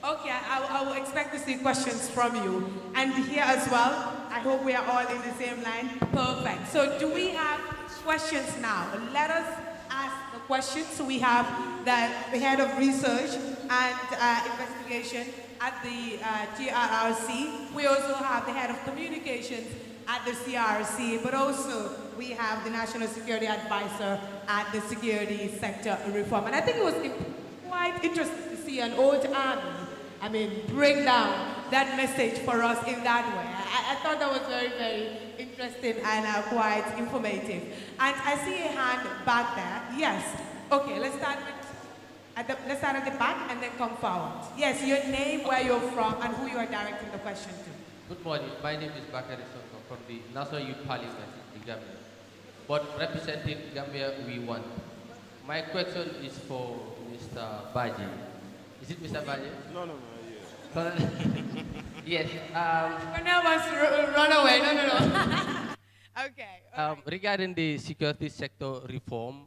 Speaker 8: Okay, I will expect to see questions from you. And here as well, I hope we are all in the same line. Perfect. So do we have questions now? Let us ask the questions. So we have the head of research and investigation at the TRRC. We also have the head of communications at the CRC, but also we have the National Security Advisor at the Security Sector Reform. And I think it was quite interesting to see an old army, bring down that message for us in that way. I thought that was very, very interesting and quite informative. And I see a hand back there. Yes. Okay, let's start at the back and then come forward. Yes, your name, where you're from, and who you are directing the question to.
Speaker 12: Good morning. My name is Bakari Sonko from the National Youth Parliament in Gambia. But representing Gambia, we want. My question is for Mr. Baji. Is it Mr. Baji?
Speaker 10: No, yes.
Speaker 12: Yes.
Speaker 8: Colonel wants to run away. No. Okay.
Speaker 12: Regarding the security sector reform,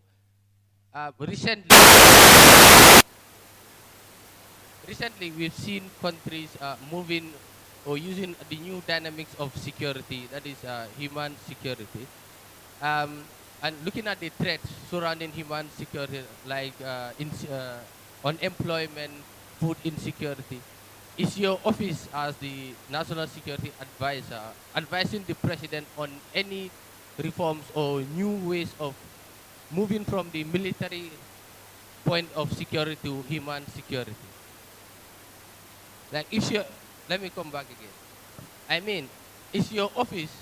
Speaker 12: recently we've seen countries moving or using the new dynamics of security, that is human security, and looking at the threats surrounding human security, like unemployment, food insecurity. Is your office as the National Security Advisor advising the President on any reforms or new ways of moving from the military point of security to human security? Like, let me come back again. Is your office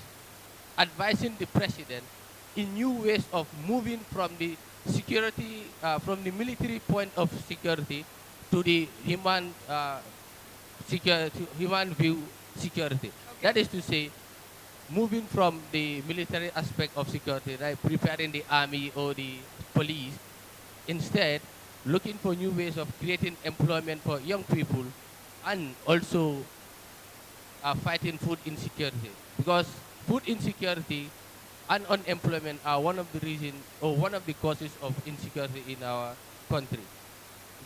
Speaker 12: advising the President in new ways of moving from the security, from the military point of security to the human view security? Okay. That is to say, moving from the military aspect of security, like preparing the army or the police, instead looking for new ways of creating employment for young people, and also fighting food insecurity. Because food insecurity and unemployment are one of the reasons or one of the causes of insecurity in our country,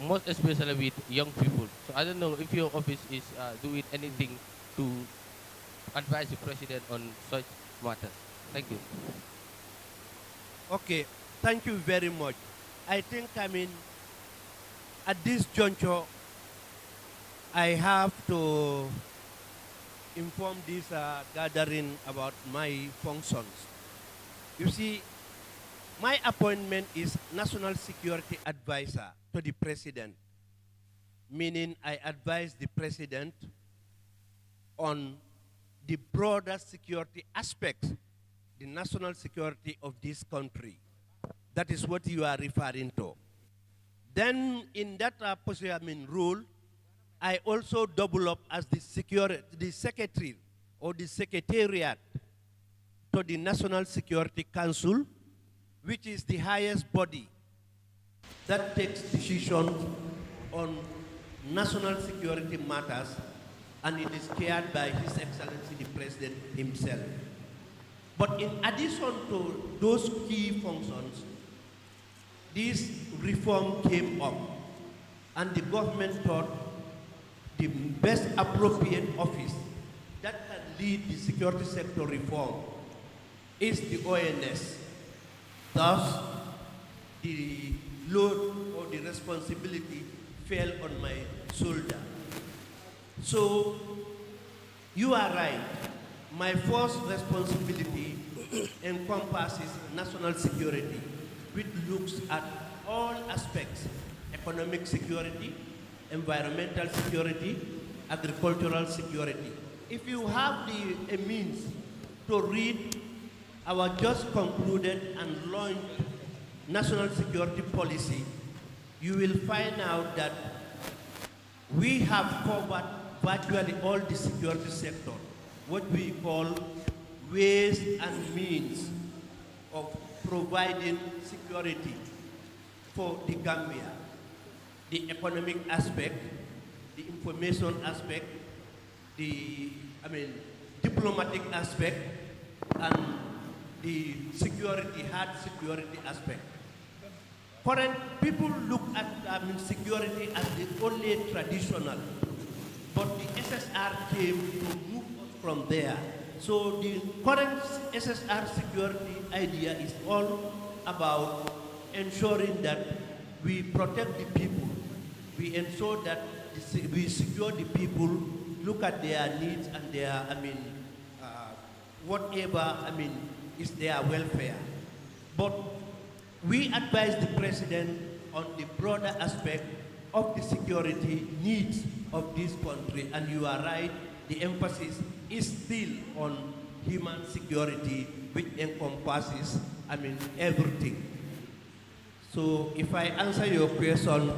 Speaker 12: most especially with young people. So I don't know if your office is doing anything to advise the President on such matters. Thank you.
Speaker 11: Okay, thank you very much. I think, at this juncture, I have to inform this gathering about my functions. You see, my appointment is National Security Advisor to the President, meaning I advise the President on the broader security aspects, the national security of this country. That is what you are referring to. Then in that role, I also double up as the secretary or the secretariat to the National Security Council, which is the highest body that takes decisions on national security matters, and it is chaired by His Excellency the President himself. But in addition to those key functions, this reform came up, and the government thought the best appropriate office that can lead the security sector reform is the ONS. Thus, the load or the responsibility fell on my shoulder. So, you are right. My first responsibility encompasses national security, which looks at all aspects: economic security, environmental security, agricultural security. If you have a means to read our just concluded and launched national security policy, you will find out that we have covered virtually all the security sector, what we call ways and means of providing security for the Gambia. The economic aspect, the information aspect, the diplomatic aspect, and the security, hard security aspect. Current people look at security as the only traditional, but the SSR came to move us from there. So the current SSR security idea is all about ensuring that we protect the people. We ensure that we secure the people, look at their needs and their, whatever, is their welfare. But we advise the President on the broader aspect of the security needs of this country. And you are right, the emphasis is still on human security, which encompasses, everything. So if I answer your question,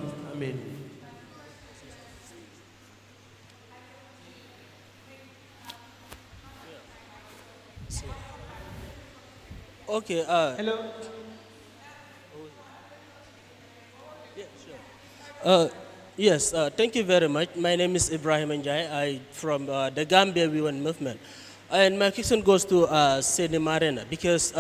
Speaker 13: Okay.
Speaker 14: Hello.
Speaker 13: Yeah, sure. Yes, thank you very much. My name is Ibrahim Njai. I'm from the Gambia Women Movement. And my question goes to Seni Marena, because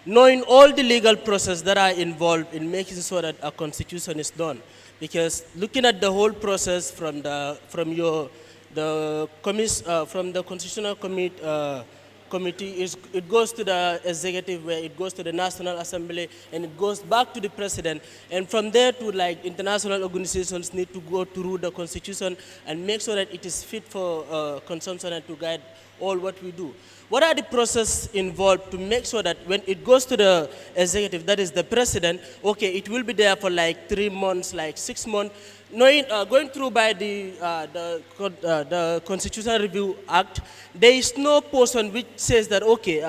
Speaker 13: knowing all the legal process that are involved in making sure that a constitution is done, because looking at the whole process from the constitutional committee, it goes to the executive, where it goes to the National Assembly, and it goes back to the president. And from there to international organizations need to go through the constitution and make sure that it is fit for consumption and to guide all what we do. What are the process involved to make sure that when it goes to the executive, that is the president, okay, it will be there for 3 months, 6 months, knowing, going through by the Constitutional Review Act, there is no portion which says that, okay,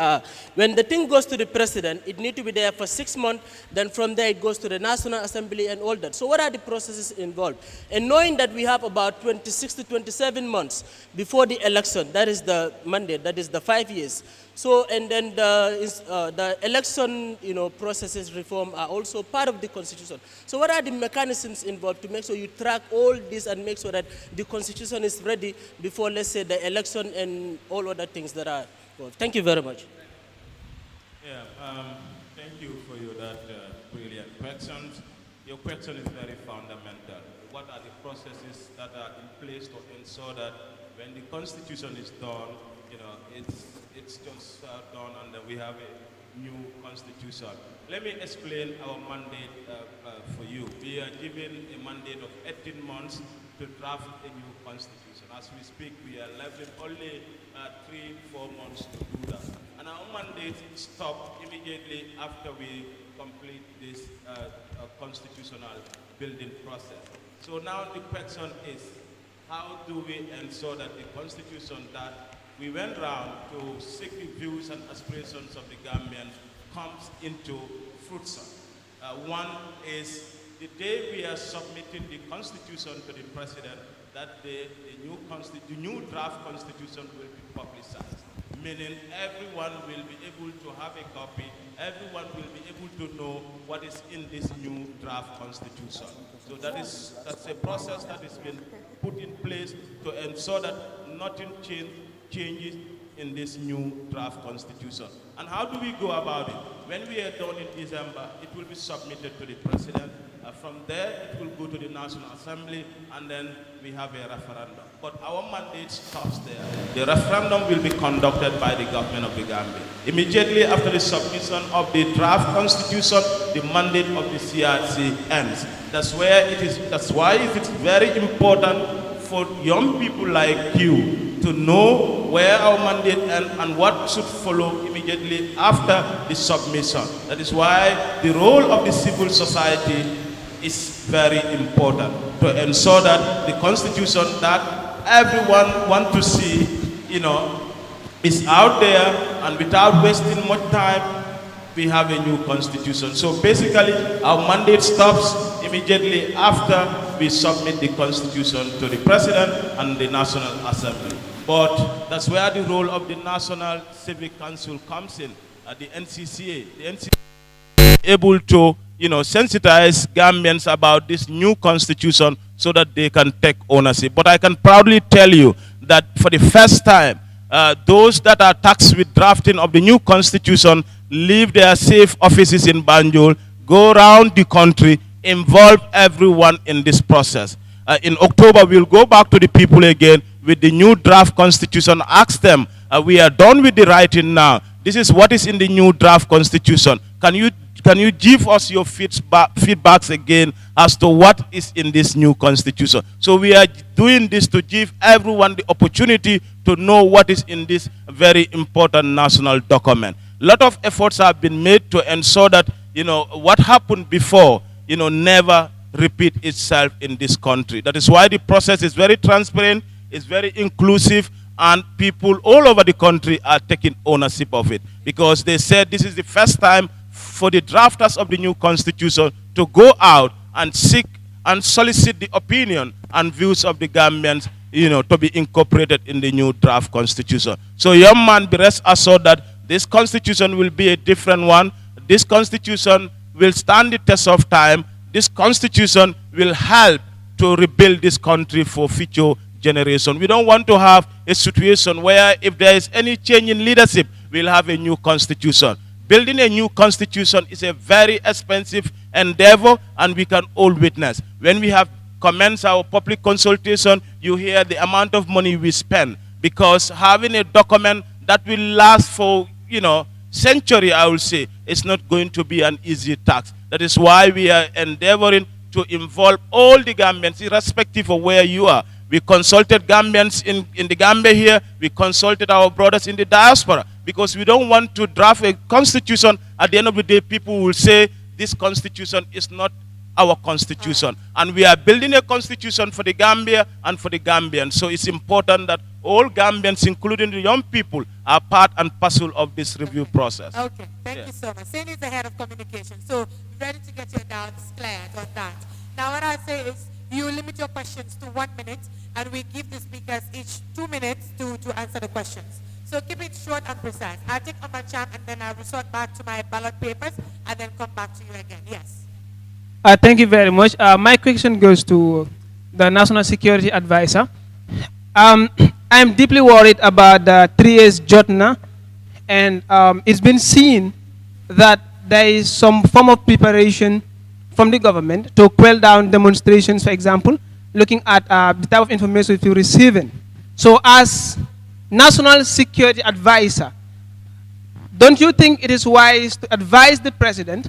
Speaker 13: when the thing goes to the president, it needs to be there for 6 months, then from there it goes to the National Assembly and all that. So what are the processes involved? And knowing that we have about 26 to 27 months before the election, that is the mandate, that is the 5 years. So, and then the election, processes reform are also part of the constitution. So what are the mechanisms involved to make sure you track all this and make sure that the constitution is ready before, let's say, the election and all other things that are involved? Thank you very much.
Speaker 10: Yeah, thank you for that brilliant questions. Your question is very fundamental. What are the processes that are in place to ensure that when the constitution is done, it's just done and then we have a new constitution. Let me explain our mandate for you. We are given a mandate of 18 months to draft a new constitution. As we speak, we are left with only 3-4 months to do that. And our mandate stopped immediately after we complete this constitutional building process. So now the question is, how do we ensure that the constitution that we went round to seek the views and aspirations of the Gambians comes into fruition? One is the day we are submitting the constitution to the president, that day the new draft constitution will be publicized, meaning everyone will be able to have a copy, everyone will be able to know what is in this new draft constitution. So that's a process that has been put in place to ensure that nothing changes in this new draft constitution. And how do we go about it? When we are done in December, it will be submitted to the president. From there, it will go to the National Assembly, and then we have a referendum. But our mandate stops there. The referendum will be conducted by the government of the Gambia. Immediately after the submission of the draft constitution, the mandate of the CRC ends. That's why it is very important for young people like you to know where our mandate ends and what should follow immediately after the submission. That is why the role of the civil society is very important to ensure that the constitution that everyone wants to see, is out there, and without wasting much time, we have a new constitution. So basically, our mandate stops immediately after we submit the constitution to the president and the National Assembly. But that's where the role of the National Civic Council comes in, the NCCA. The NCCA is able to sensitize Gambians about this new constitution so that they can take ownership. But I can proudly tell you that for the first time, those that are tasked with drafting of the new constitution leave their safe offices in Banjul, go around the country, involve everyone in this process. In October, we'll go back to the people again with the new draft constitution, ask them, we are done with the writing now. This is what is in the new draft constitution. Can you give us your feedbacks again as to what is in this new constitution? So we are doing this to give everyone the opportunity to know what is in this very important national document. A lot of efforts have been made to ensure that what happened before never repeat itself in this country. That is why the process is very transparent, it's very inclusive, and people all over the country are taking ownership of it, because they said this is the first time for the drafters of the new constitution to go out and seek and solicit the opinion and views of the Gambians, to be incorporated in the new draft constitution. So young man, be rest assured that this constitution will be a different one. This constitution will stand the test of time. This constitution will help to rebuild this country for future generation. We don't want to have a situation where if there is any change in leadership, we'll have a new constitution. Building a new constitution is a very expensive endeavor, and we can all witness. When we have commenced our public consultation, you hear the amount of money we spend, because having a document that will last for, century, I will say, it's not going to be an easy task. That is why we are endeavoring to involve all the Gambians, irrespective of where you are. We consulted Gambians in the Gambia here. We consulted our brothers in the diaspora, because we don't want to draft a constitution. At the end of the day, people will say this constitution is not our constitution. And we are building a constitution for the Gambia and for the Gambians. So it's important that all Gambians, including the young people, are part and parcel of this review process.
Speaker 8: Okay, thank you so much. Sandy is the head of communication, so ready to get your doubts cleared on that. Now what I say is, you limit your questions to 1 minute, and we give the speakers each 2 minutes to answer the questions. So keep it short and precise. I'll take on my champ, and then I'll resort back to my ballot papers, and then come back to you again. Yes.
Speaker 14: Thank you very much. My question goes to the National Security Advisor. I'm deeply worried about the 3 years Jotna, and it's been seen that there is some form of preparation from the government to quell down demonstrations, for example, looking at the type of information you're receiving. So as National Security Advisor, don't you think it is wise to advise the President